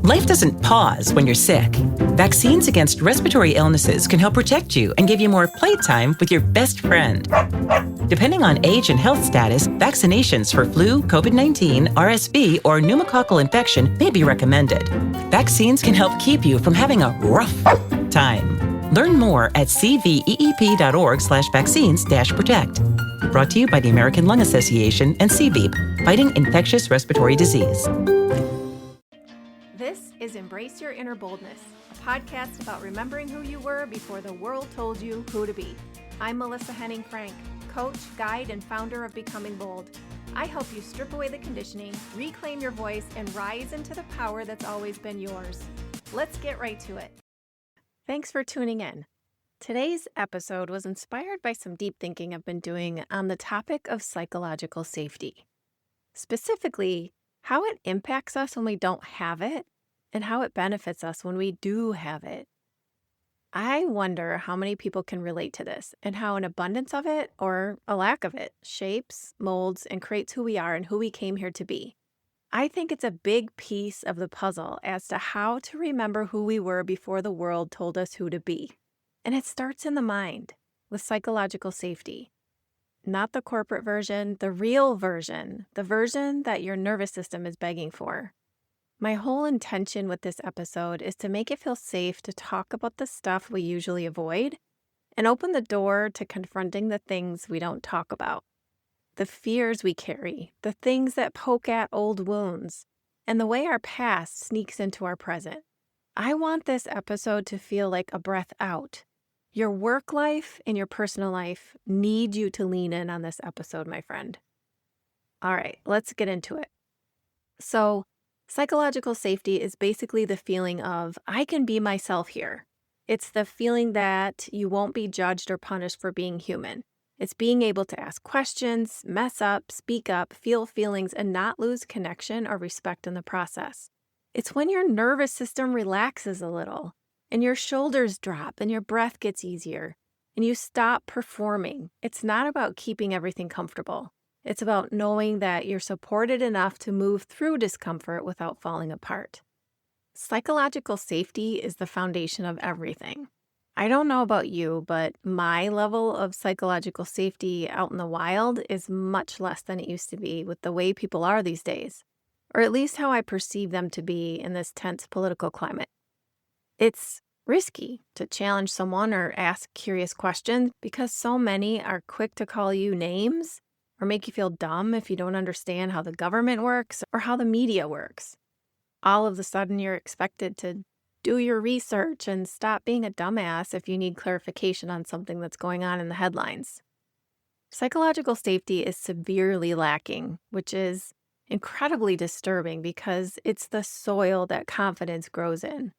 Life doesn't pause when you're sick. Vaccines against respiratory illnesses can help protect you and give you more playtime with your best friend. Depending on age and health status, vaccinations for flu, COVID-19, RSV, or pneumococcal infection may be recommended. Vaccines can help keep you from having a rough time. Learn more at cveep.org/vaccines-protect. Brought to you by the American Lung Association and CVEEP, fighting infectious respiratory disease. This is Embrace Your Inner Boldness, a podcast about remembering who you were before the world told you who to be. I'm Melissa Henning-Frank, coach, guide, and founder of Becoming Bold. I help you strip away the conditioning, reclaim your voice, and rise into the power that's always been yours. Let's get right to it. Thanks for tuning in. Today's episode was inspired by some deep thinking I've been doing on the topic of psychological safety. Specifically, how it impacts us when we don't have it, and how it benefits us when we do have it. I wonder how many people can relate to this, and how an abundance of it, or a lack of it, shapes, molds, and creates who we are and who we came here to be. I think it's a big piece of the puzzle as to how to remember who we were before the world told us who to be. And it starts in the mind, with psychological safety. Not the corporate version, the real version, the version that your nervous system is begging for. My whole intention with this episode is to make it feel safe to talk about the stuff we usually avoid and open the door to confronting the things we don't talk about. The fears we carry, the things that poke at old wounds, and the way our past sneaks into our present. I want this episode to feel like a breath out. Your work life and your personal life need you to lean in on this episode, my friend. All right, let's get into it. So, psychological safety is basically the feeling of, I can be myself here. It's the feeling that you won't be judged or punished for being human. It's being able to ask questions, mess up, speak up, feel feelings, and not lose connection or respect in the process. It's when your nervous system relaxes a little, and your shoulders drop, and your breath gets easier, and you stop performing. It's not about keeping everything comfortable. It's about knowing that you're supported enough to move through discomfort without falling apart. Psychological safety is the foundation of everything. I don't know about you, but my level of psychological safety out in the wild is much less than it used to be with the way people are these days, or at least how I perceive them to be in this tense political climate. It's risky to challenge someone or ask curious questions because so many are quick to call you names or make you feel dumb if you don't understand how the government works or how the media works. All of a sudden, you're expected to do your research and stop being a dumbass if you need clarification on something that's going on in the headlines. Psychological safety is severely lacking, which is incredibly disturbing because it's the soil that confidence grows in.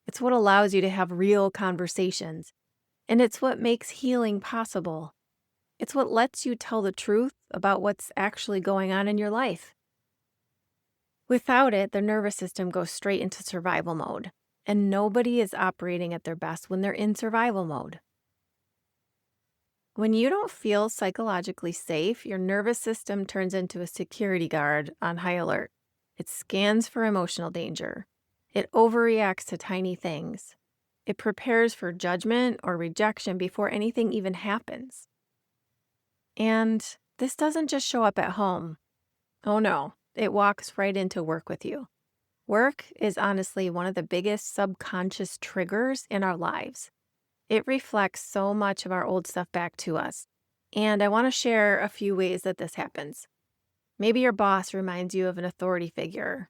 It's what allows you to have real conversations, and it's what makes healing possible. It's what lets you tell the truth about what's actually going on in your life. Without it, the nervous system goes straight into survival mode, and nobody is operating at their best when they're in survival mode. When you don't feel psychologically safe, your nervous system turns into a security guard on high alert. It scans for emotional danger. It overreacts to tiny things. It prepares for judgment or rejection before anything even happens. And this doesn't just show up at home. Oh no, it walks right into work with you. Work is honestly one of the biggest subconscious triggers in our lives. It reflects so much of our old stuff back to us. And I want to share a few ways that this happens. Maybe your boss reminds you of an authority figure.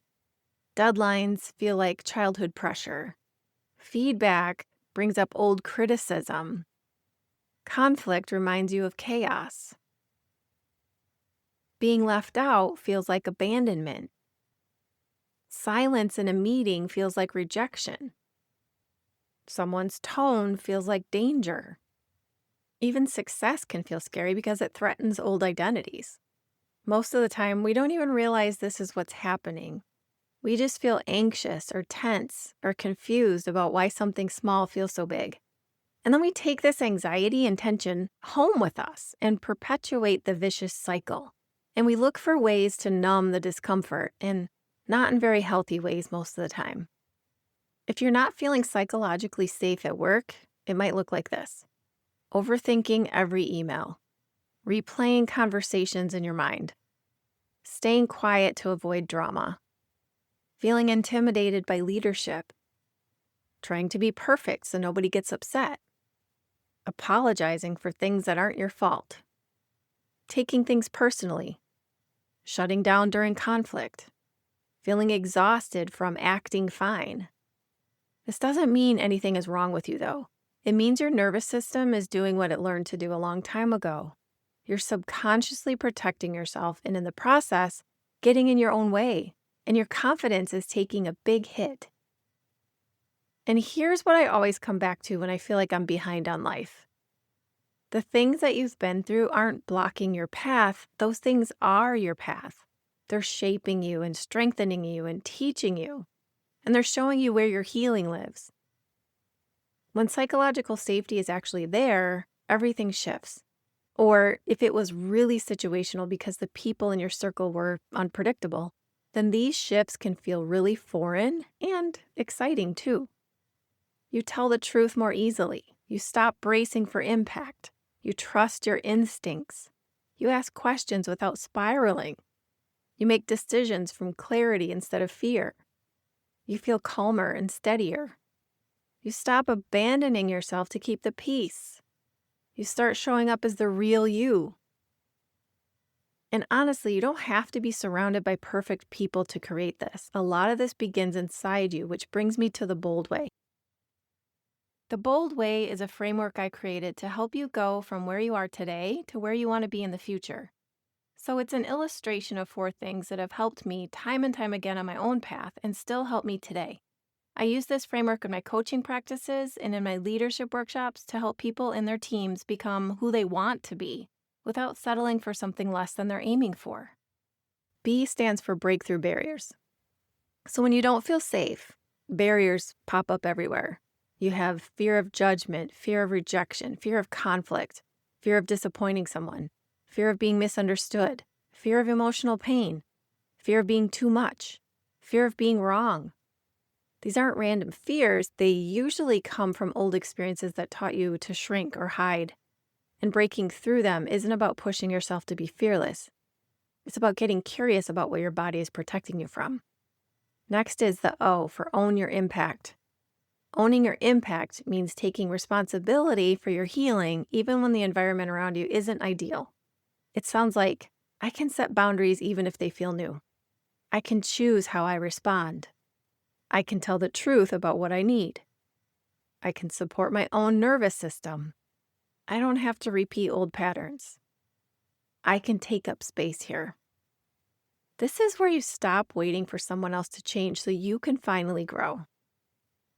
Deadlines feel like childhood pressure. Feedback brings up old criticism. Conflict reminds you of chaos. Being left out feels like abandonment. Silence in a meeting feels like rejection. Someone's tone feels like danger. Even success can feel scary because it threatens old identities. Most of the time, we don't even realize this is what's happening. We just feel anxious or tense or confused about why something small feels so big. And then we take this anxiety and tension home with us and perpetuate the vicious cycle. And we look for ways to numb the discomfort, and not in very healthy ways most of the time. If you're not feeling psychologically safe at work, it might look like this: overthinking every email, replaying conversations in your mind, staying quiet to avoid drama, feeling intimidated by leadership, trying to be perfect so nobody gets upset, apologizing for things that aren't your fault, taking things personally, shutting down during conflict, feeling exhausted from acting fine. This doesn't mean anything is wrong with you, though. It means your nervous system is doing what it learned to do a long time ago. You're subconsciously protecting yourself, and in the process, getting in your own way, and your confidence is taking a big hit. And here's what I always come back to when I feel like I'm behind on life. The things that you've been through aren't blocking your path. Those things are your path. They're shaping you and strengthening you and teaching you. And they're showing you where your healing lives. When psychological safety is actually there, everything shifts. Or if it was really situational because the people in your circle were unpredictable, then these shifts can feel really foreign and exciting too. You tell the truth more easily. You stop bracing for impact. You trust your instincts. You ask questions without spiraling. You make decisions from clarity instead of fear. You feel calmer and steadier. You stop abandoning yourself to keep the peace. You start showing up as the real you. And honestly, you don't have to be surrounded by perfect people to create this. A lot of this begins inside you, which brings me to the B.O.L.D way. The B.O.L.D way is a framework I created to help you go from where you are today to where you want to be in the future. So it's an illustration of 4 things that have helped me time and time again on my own path and still help me today. I use this framework in my coaching practices and in my leadership workshops to help people in their teams become who they want to be without settling for something less than they're aiming for. B stands for breakthrough barriers. So when you don't feel safe, barriers pop up everywhere. You have fear of judgment, fear of rejection, fear of conflict, fear of disappointing someone, fear of being misunderstood, fear of emotional pain, fear of being too much, fear of being wrong. These aren't random fears. They usually come from old experiences that taught you to shrink or hide. And breaking through them isn't about pushing yourself to be fearless. It's about getting curious about what your body is protecting you from. Next is the O for own your impact. Owning your impact means taking responsibility for your healing even when the environment around you isn't ideal. It sounds like, I can set boundaries even if they feel new. I can choose how I respond. I can tell the truth about what I need. I can support my own nervous system. I don't have to repeat old patterns. I can take up space here. This is where you stop waiting for someone else to change so you can finally grow.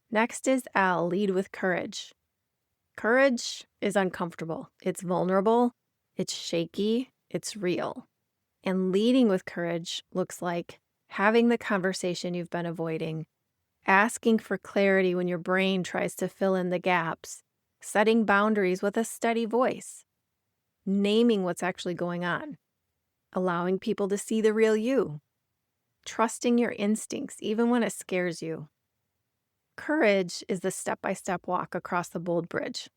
Next is L, lead with courage. Courage is uncomfortable. It's vulnerable. It's shaky. It's real. And leading with courage looks like having the conversation you've been avoiding, asking for clarity when your brain tries to fill in the gaps, setting boundaries with a steady voice, naming what's actually going on, allowing people to see the real you, trusting your instincts even when it scares you. Courage is the step-by-step walk across the B.O.L.D bridge.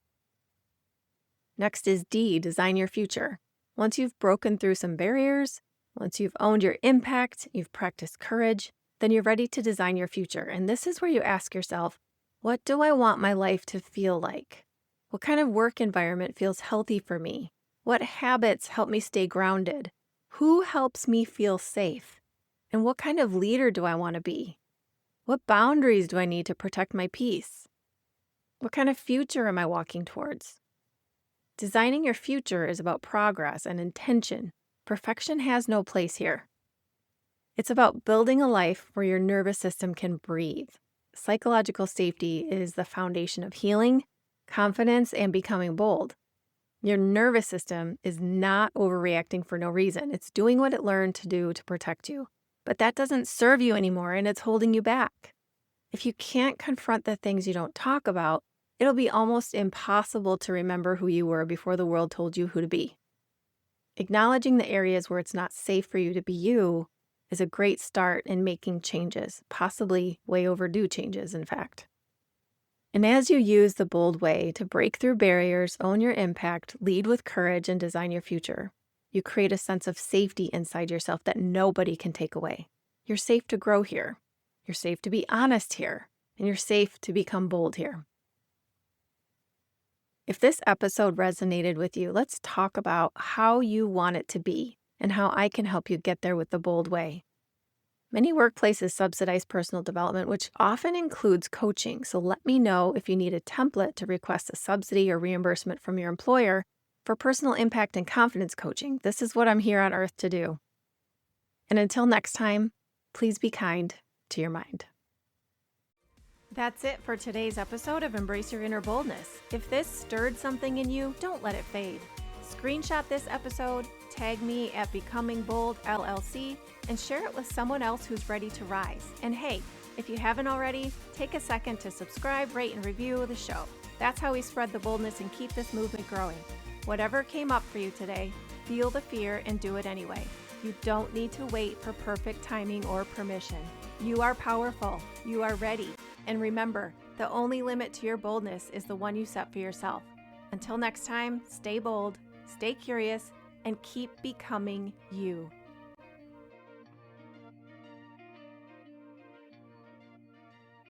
Next is D, design your future. Once you've broken through some barriers, once you've owned your impact, you've practiced courage, then you're ready to design your future. And this is where you ask yourself, what do I want my life to feel like? What kind of work environment feels healthy for me? What habits help me stay grounded? Who helps me feel safe? And what kind of leader do I want to be? What boundaries do I need to protect my peace? What kind of future am I walking towards? Designing your future is about progress and intention. Perfection has no place here. It's about building a life where your nervous system can breathe. Psychological safety is the foundation of healing, confidence, and becoming bold. Your nervous system is not overreacting for no reason. It's doing what it learned to do to protect you. But that doesn't serve you anymore, and it's holding you back. If you can't confront the things you don't talk about, it'll be almost impossible to remember who you were before the world told you who to be. Acknowledging the areas where it's not safe for you to be you is a great start in making changes, possibly way overdue changes, in fact. And as you use the BOLD way to break through barriers, own your impact, lead with courage, and design your future, you create a sense of safety inside yourself that nobody can take away. You're safe to grow here. You're safe to be honest here. And you're safe to become bold here. If this episode resonated with you, let's talk about how you want it to be and how I can help you get there with the BOLD way. Many workplaces subsidize personal development, which often includes coaching. So let me know if you need a template to request a subsidy or reimbursement from your employer for personal impact and confidence coaching. This is what I'm here on earth to do. And until next time, please be kind to your mind. That's it for today's episode of Embrace Your Inner Boldness. If this stirred something in you, don't let it fade. Screenshot this episode, tag me at Becoming Bold LLC, and share it with someone else who's ready to rise. And hey, if you haven't already, take a second to subscribe, rate, and review the show. That's how we spread the boldness and keep this movement growing. Whatever came up for you today, feel the fear and do it anyway. You don't need to wait for perfect timing or permission. You are powerful. You are ready. And remember, the only limit to your boldness is the one you set for yourself. Until next time, stay bold, stay curious, and keep becoming you.